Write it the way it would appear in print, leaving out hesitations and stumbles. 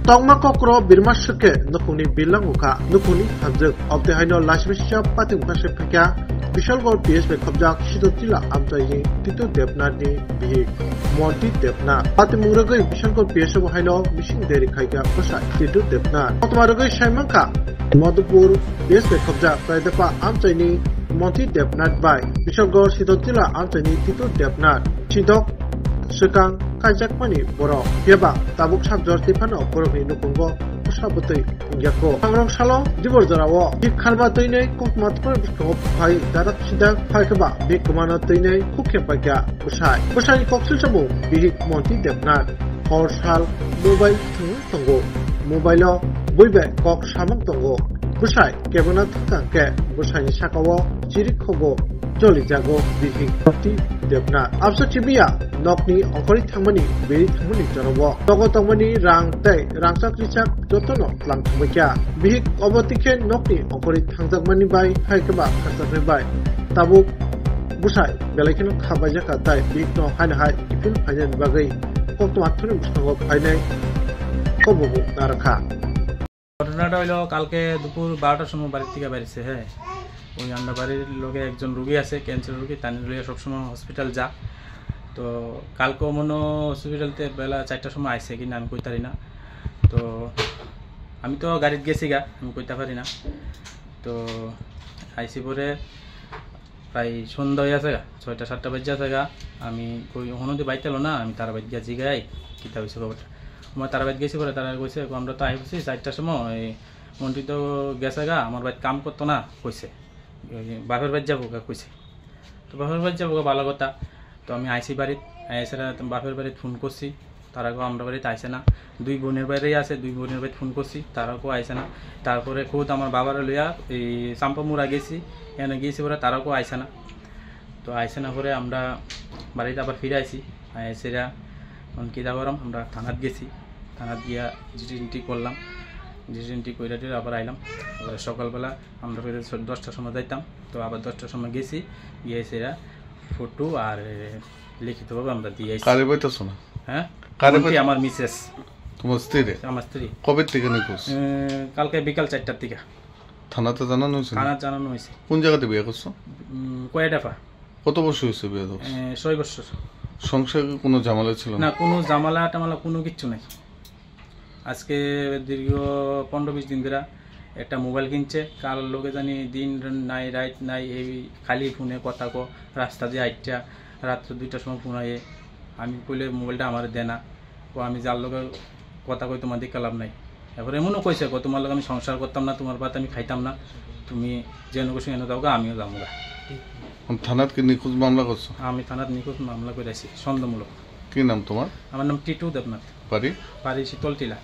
tongma kokro birmashke nukuni bilanguka nukuni habjuk obte haino lashmisya patim khashe phakya Bishalgor PSB khabjak sidotila amtai titu depna ni bihi monti depna patimuragai Bishalgor PSB haino mishing deri khaiga kosa titu depna otmaragai shaimanka Madhupur PSB khabjak praidapa amtai ni monti depna bai Bishalgor sidotila amtai ni titu depna chidok sekang kajak mani boro yaba tabuk sabjor tipano borokni nukungo sabutui injako pangrong salo dibor jarawo ik khalba toinei kokmat por bisko phai darat sida phai khaba bik kumana toinei khukhe pakya busai koksul sabu bihik monti depna hor sal mobile tongo mobile boibe kok samang tongo busai kebona thakangke busai ni sakawo chirik khogo joli jago bihik monti depna abso chibiya nokni ongkori thangmani beri thangmani jarawo togo tongmani rang tai rangsak richak jotono tlang thangmekya bihik obotike nokni ongkori thangjakmani bai haikaba khasakre bai tabuk busai belaikino khabajaka tai bihik no haina hai ipil phajan bagai kokto athone bustango phainai kobobu narakha ঘটনাটা হলো কালকে দুপুর 12টার সময় বাড়ি থেকে বেরিয়েছে। হ্যাঁ, ওই আমরা বাড়ির লোকে একজন রোগী আছে, ক্যান্সার রোগী, তার নিয়ে সবসময় হসপিটাল যা। তো কালকে মনে হসপিটালতে বেলা 4টার সময় আইসে কিনা আমি কইতে পারি না। তো আমি তো গাড়িতে গেছি গা, আমি কইতে পারি না। তো আইসি পরে প্রায় সন্ধ্যা হয়ে আছে গা, 6টা-7টা বাজে আছে গা। আমি কই হনদি বাইতে না, আমি তার বাড়ি গিয়ে জিগাই কিতা হয়েছে খবরটা। আমার তার বাড়ি গেছি পরে তারা কইছে আমরা তো আইসি 4টার সময় মন্ত্রী তো গেছে গা, আমার বাড়ি কাম করতো না কইছে, বাপের বাড়ি যাবো গা কইছে। তো বাপের বাড়ি যাবো ভালো কথা। তো আমি আইসি বাড়িতে আইসে বাপের বাড়িতে ফোন করছি, তারাকেও আমরা বাড়িতে আইসে না। 2 বোনের বাড়িতেই আছে, 2 বোনের বাড়িতে ফোন করছি, তারাকেও আইসে না। তারপরে খুদ আমার বাবার লইয়া এই চাম্পামুড়া গেছি, এখানে গিয়েছি পরে তারাকেও আইসে না। তো আইসে না পরে আমরা বাড়িতে আবার ফিরে আইসি। আইসেরা কিতা করলাম, আমরা থানাত গেছি, থানাত গিয়া জিটি করলাম, জিটি কইরা আবার আইলাম। আবার সকালবেলা আমরা ফিরে 10টার সময় যাইতাম। তো আবার 10টার সময় গেছি, গিয়ে সেরা ফটো আর লিখিতভাবে আমরা দিয়ে আইছি। কারে বইতাছো না? হ্যাঁ, কারে বই? আমার মিসেস, তোমার স্ত্রী? আমার স্ত্রী। কবে থেকে নিখোঁজ? কালকে বিকাল 4টার থেকে। থানাতে জানানো হয়েছে? থানাত জানানো হয়েছে। কোন জায়গাতে বিয়ে করছো? কয়ডাফা। কত বছর হয়েছে বিয়ে? 6 বছর। সংসারে কোনো ঝামেলা ছিল না? কোনো ঝামেলা টামেলা কোনো কিচ্ছু নাই। আজকে দীর্ঘ 15-20 দিন ধরে একটা মোবাইল কিনছে, কার লোকে জানি দিন নাই রাত নাই, এই খালি ফোনে কথা কো, রাস্তা দিয়ে আইটা রাত্রে 2টার সময় ফোন আয়ে। আমি কইলে মোবাইলটা আমার দে না, ও আমি যার লোকে কথা কই তোমার দিকে লাভ নাই। এরপরে এমনও কইছে তোমার লোক আমি সংসার করতাম না, তোমার ভাত আমি খাইতাম না, তুমি যে নকশি এনে দাও গা, আমিও যাবো গা। থানাত কি নিখোঁজ মামলা করছো? আমি থানাত নিখোঁজ মামলা করে আছি সন্দেহমূলক। কি নাম তোমার? আমার নাম টিটু দেবনাথ। বাড়ি? বাড়ি শীতলটিলা।